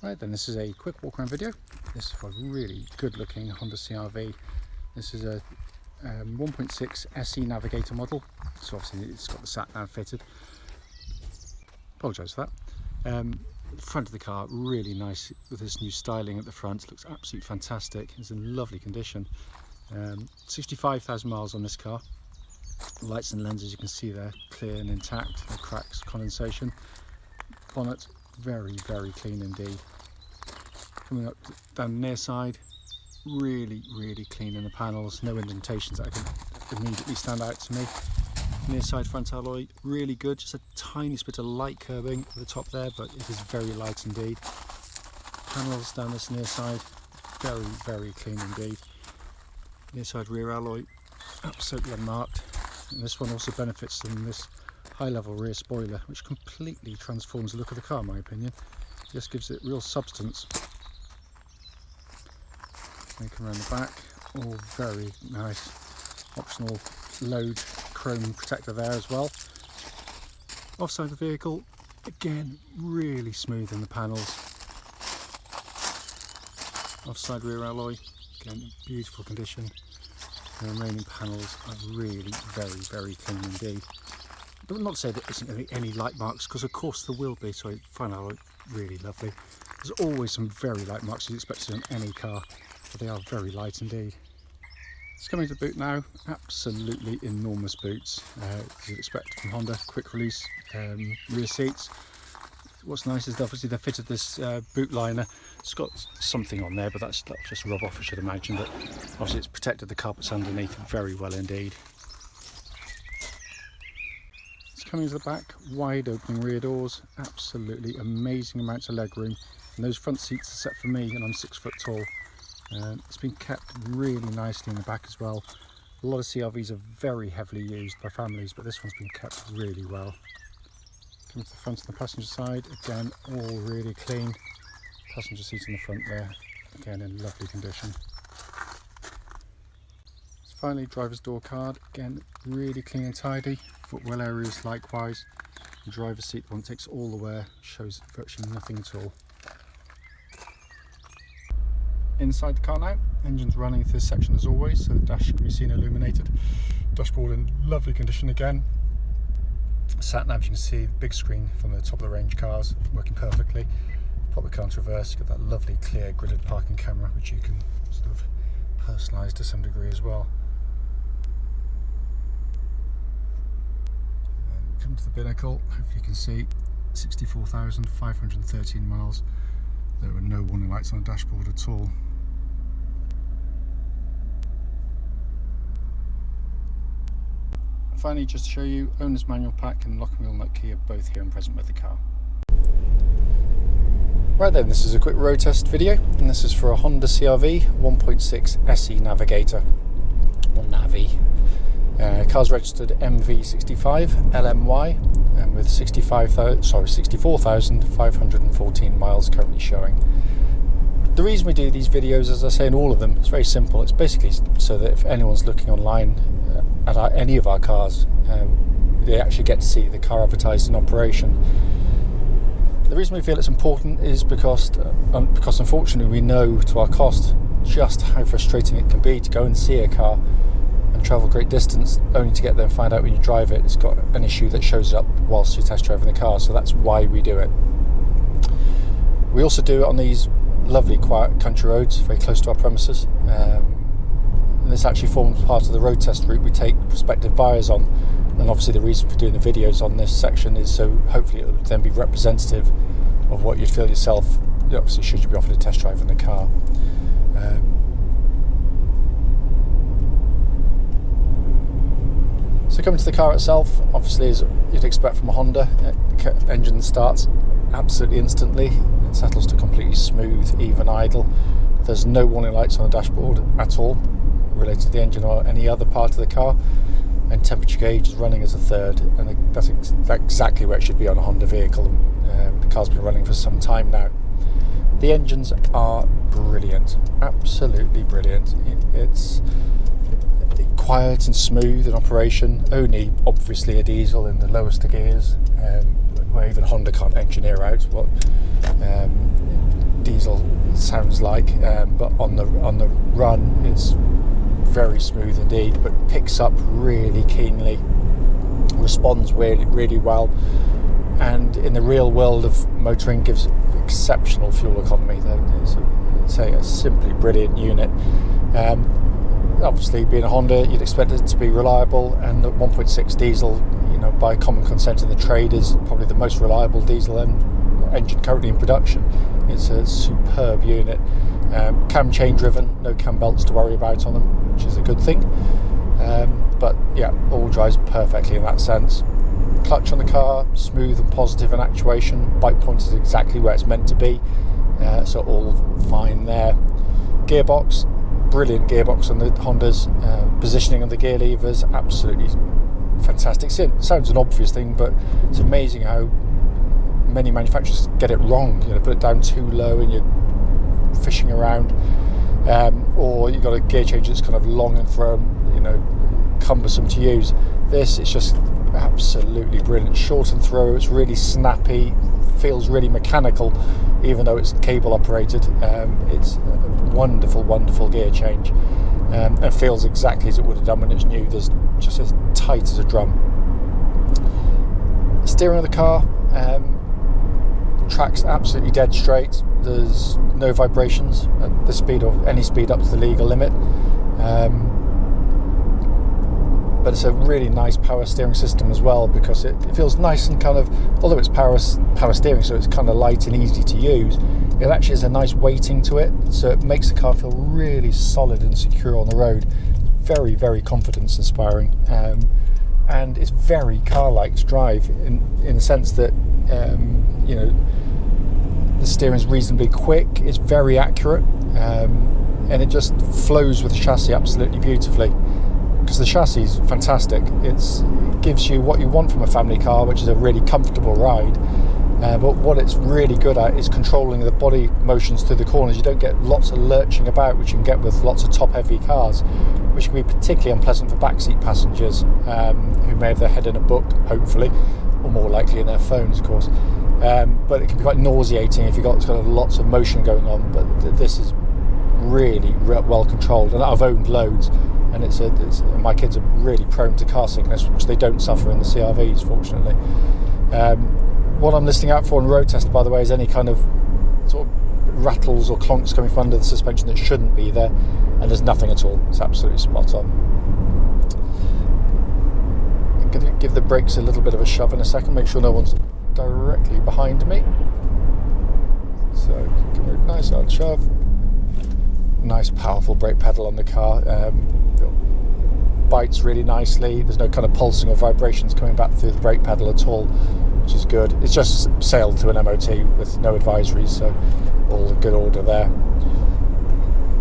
Right then, this is a quick walk around video. This is for a really good looking Honda CR-V. This is a 1.6 SE Navigator model, so obviously it's got the sat-nav fitted. Apologise for that. The front of the car really nice with this new styling at the front. Looks absolutely fantastic. It's in lovely condition. 65,000 miles on this car. Lights and lenses you can see there clear and intact, no cracks, condensation. Bonnet very clean indeed. Coming up down the near side, really clean in the panels, no indentations that I can immediately stand out to me. Near side front alloy really good, just a tiny bit of light curbing at the top there, but it is very light indeed. Panels down this near side, very clean indeed. Near side rear alloy absolutely unmarked, and this one also benefits from this high level rear spoiler, which completely transforms the look of the car in my opinion. Just gives it real substance. Come around the back, all very nice. Optional load chrome protector there as well. Offside the vehicle, again really smooth in the panels. Offside rear alloy, again in beautiful condition. The remaining panels are really very clean indeed. But not to say that there isn't going to be any light marks, because of course there will be. So front alloy really lovely. There's always some very light marks you'd expect to see on any car, but they are very light indeed. It's coming to the boot now. Absolutely enormous boots, as you'd expect from Honda. Quick release rear seats. What's nice is obviously they've fitted this boot liner. It's got something on there, but that'll just rub off, I should imagine. But obviously it's protected the carpets underneath very well indeed. It's coming to the back, wide opening rear doors, absolutely amazing amounts of leg room. And those front seats are set for me, and I'm 6 foot tall. It's been kept really nicely in the back as well. A lot of CR-Vs are very heavily used by families, but this one's been kept really well. Coming to the front and the passenger side, again all really clean. Passenger seat in the front there, again in lovely condition. So finally, driver's door card, again really clean and tidy. Footwell areas likewise. The driver's seat one takes all the wear, shows virtually nothing at all. Inside the car now, engine's running through this section as always, so the dash can be seen illuminated. Dashboard in lovely condition again. Sat nav, you can see the big screen from the top of the range cars working perfectly. Pop the car into reverse, you get that lovely clear gridded parking camera, which you can sort of personalise to some degree as well. And come to the binnacle, hopefully you can see 64,513 miles. There were no warning lights on the dashboard at all. Finally, just to show you, owner's manual pack and lock and wheel nut key are both here and present with the car. Right then, this is a quick road test video, and this is for a Honda CR-V 1.6 SE Navigator, or Navi. Car's registered MV65LMY, and with 64,514 miles currently showing. The reason we do these videos, as I say in all of them, is very simple. It's basically so that if anyone's looking online at any of our cars, they actually get to see the car advertised in operation. The reason we feel it's important is because unfortunately we know to our cost just how frustrating it can be to go and see a car and travel great distance only to get there and find out when you drive it it's got an issue that shows up whilst you're test driving the car. So that's why we do it. We also do it on these lovely quiet country roads very close to our premises. And this actually forms part of the road test route we take prospective buyers on, and obviously the reason for doing the videos on this section is so hopefully it will then be representative of what you'd feel yourself, obviously should you be offered a test drive in the car. So coming to the car itself, obviously as you'd expect from a Honda, engine starts absolutely instantly. It settles to completely smooth, even idle. There's no warning lights on the dashboard at all related to the engine or any other part of the car, and temperature gauge is running as a third, and that's exactly where it should be on a Honda vehicle. The car's been running for some time now. The engines are brilliant, absolutely brilliant. It's quiet and smooth in operation, only obviously a diesel in the lowest of gears, where even Honda can't engineer out what sounds like, but on the run it's very smooth indeed, but picks up really keenly, responds really, really well, and in the real world of motoring gives exceptional fuel economy. It's a simply brilliant unit. Obviously, being a Honda, you'd expect it to be reliable, and the 1.6 diesel, by common consent in the trade, is probably the most reliable diesel engine currently in production. It's a superb unit. Cam chain driven, no cam belts to worry about on them, which is a good thing. But yeah, all drives perfectly in that sense. Clutch on the car, smooth and positive in actuation. Bike point is exactly where it's meant to be, so all fine there. Gearbox, brilliant gearbox on the Hondas. Positioning on the gear levers, absolutely fantastic. It sounds an obvious thing, but it's amazing how many manufacturers get it wrong. Put it down too low and you're fishing around, or you've got a gear change that's kind of long and cumbersome to use. This is just absolutely brilliant. Short and throw, it's really snappy, feels really mechanical, even though it's cable operated. It's a wonderful gear change, and feels exactly as it would have done when it's new. There's just as tight as a drum. Steering of the car, track's absolutely dead straight. There's no vibrations at the speed or any speed up to the legal limit. But it's a really nice power steering system as well, because it feels nice and kind of, although it's power steering, so it's kind of light and easy to use, it actually has a nice weighting to it, so it makes the car feel really solid and secure on the road. Very, very confidence inspiring, and it's very car-like to drive in the sense that the steering is reasonably quick, it's very accurate, and it just flows with the chassis absolutely beautifully. Because the chassis is fantastic. It gives you what you want from a family car, which is a really comfortable ride. But what it's really good at is controlling the body motions through the corners. You don't get lots of lurching about, which you can get with lots of top-heavy cars, which can be particularly unpleasant for backseat passengers who may have their head in a book, hopefully, or more likely in their phones, of course. But it can be quite nauseating if you've got kind of lots of motion going on. But this is really well controlled, and I've owned loads. And my kids are really prone to car sickness, which they don't suffer in the CRVs, fortunately. What I'm listening out for in road test, by the way, is any kind of sort of rattles or clonks coming from under the suspension that shouldn't be there, and there's nothing at all. It's absolutely spot on. I'm going to give the brakes a little bit of a shove in a second, make sure no one's directly behind me. So give it a nice hard shove. Nice powerful brake pedal on the car. Bites really nicely. There's no kind of pulsing or vibrations coming back through the brake pedal at all, which is good. It's just sailed to an MOT with no advisories, so all in good order there.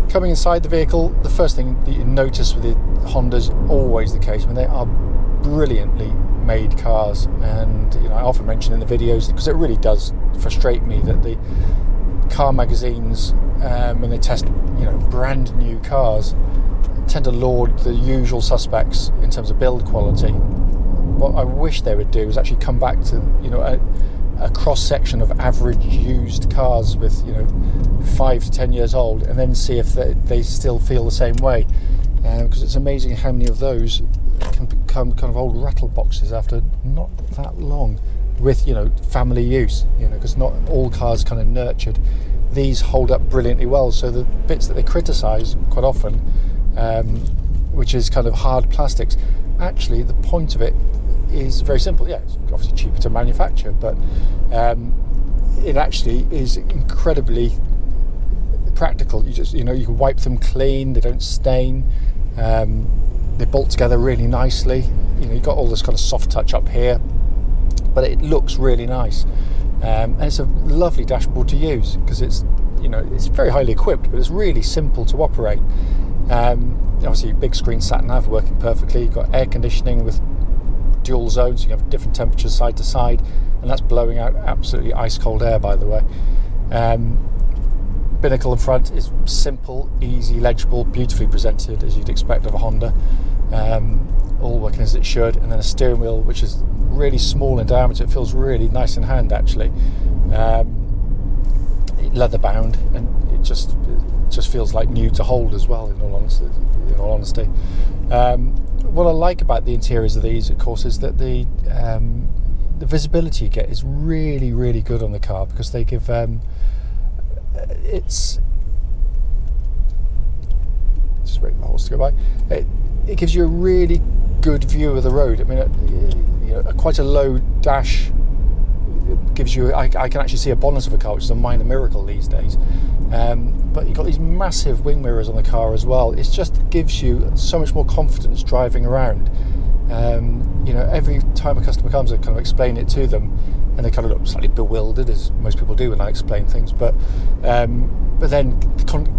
Coming inside the vehicle, the first thing that you notice with the Hondas, always the case, they are brilliantly made cars, and I often mention in the videos, because it really does frustrate me that the car magazines, when they test brand new cars, tend to laud the usual suspects in terms of build quality. What I wish they would do is actually come back to a cross section of average used cars with 5 to 10 years old, and then see if they still feel the same way, because it's amazing how many of those can become kind of old rattle boxes after not that long with family use, because not all cars kind of nurtured. These hold up brilliantly well, so the bits that they criticise quite often, which is kind of hard plastics, actually the point of it is very simple. Yeah, it's obviously cheaper to manufacture, but it actually is incredibly practical. You just you can wipe them clean, they don't stain, they bolt together really nicely. You've got all this kind of soft touch up here, but it looks really nice. And it's a lovely dashboard to use, because it's very highly equipped, but it's really simple to operate. Obviously big screen sat nav working perfectly. You've got air conditioning with dual zones, so you have different temperatures side to side, and that's blowing out absolutely ice cold air, by the way. Binnacle in front is simple, easy, legible, beautifully presented, as you'd expect of a Honda. All working as it should, and then a steering wheel which is really small in diameter. It feels really nice in hand, actually. Leather bound, and just feels like new to hold as well. In all honesty, what I like about the interiors of these, of course, is that the visibility you get is really, really good on the car, because they give it's just waiting for the horse to go by. It gives you a really good view of the road. I mean, quite a low dash gives you. I can actually see a bonnet of a car, which is a minor miracle these days. But you've got these massive wing mirrors on the car as well. It just gives you so much more confidence driving around. Every time a customer comes, I kind of explain it to them, and they kind of look slightly bewildered, as most people do when I explain things. But then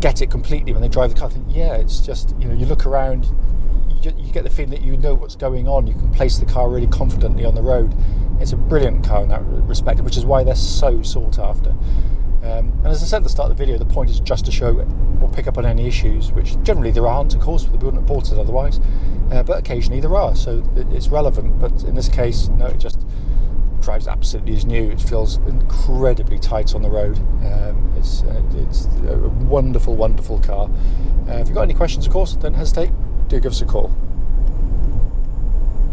get it completely when they drive the car. I think, yeah, it's just, you look around, you get the feeling that you know what's going on. You can place the car really confidently on the road. It's a brilliant car in that respect, which is why they're so sought after. And as I said at the start of the video, the point is just to show or pick up on any issues, which generally there aren't, of course, we wouldn't have bought it otherwise, but occasionally there are, so it's relevant. But in this case, no, it just drives absolutely as new. It feels incredibly tight on the road. It's a wonderful, wonderful car. If you've got any questions, of course, don't hesitate, do give us a call.